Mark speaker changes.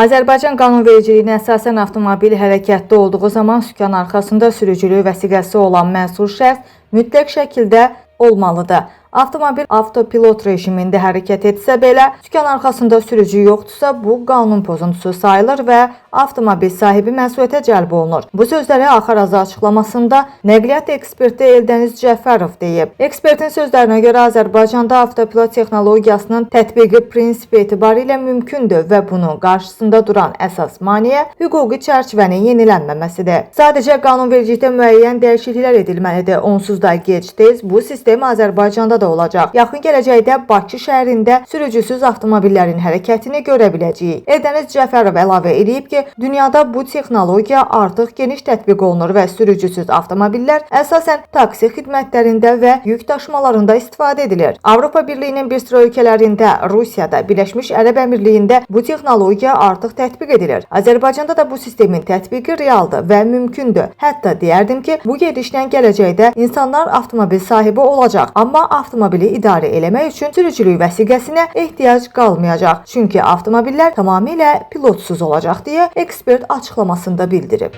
Speaker 1: Azərbaycan qanunvericiliyinə əsasən avtomobil hərəkətdə olduğu zaman sükan arxasında sürücülük vəsiqəsi olan məsul şəxs mütləq şəkildə olmalıdır. Avtomobil avtopilot rejimində hərəkət etsə belə, sükan arxasında sürücü yoxdursa, bu qanun pozuntusu sayılır və avtomobil sahibi məsuliyyətə cəlb olunur. Bu sözləri Axarazı açıqlamasında nəqliyyat eksperti Eldəniz Cəfərov deyib. Ekspertin sözlərinə görə Azərbaycanda avtopilot texnologiyasının tətbiqi prinsipi etibarilə mümkündür və bunun qarşısında duran əsas maneə hüquqi çərçivənin yenilənməməsidir. Sadəcə qanunvericilikdə müəyyən dəyişikliklər edilməlidir. Onsuz da gec-tez bu sistem Azərbaycanda da olacaq. Yaxın gələcəkdə Bakı şəhərində sürücüsüz avtomobillərin hərəkətini görə biləcəyik. Eldəniz Cəfərov əlavə edib ki, dünyada bu texnologiya artıq geniş tətbiq olunur və sürücüsüz avtomobillər əsasən taksi xidmətlərində və yük daşımalarında istifadə edilir. Avropa Birliyinin bir sıra ölkələrində, Rusiyada, Birləşmiş Ərəb Əmirliklərində bu texnologiya artıq tətbiq edilir. Azərbaycanda da bu sistemin tətbiqi realdır və mümkündür. Hətta deyərdim ki, bu gedişlə gələcəkdə insanlar avtomobil sahibi olacaq, amma avtomobili idarə eləmək üçün sürücülük vəsiqəsinə ehtiyac qalmayacaq. Çünki avtomobillər tamamilə pilotsuz olacaq deyə ekspert açıqlamasında bildirib.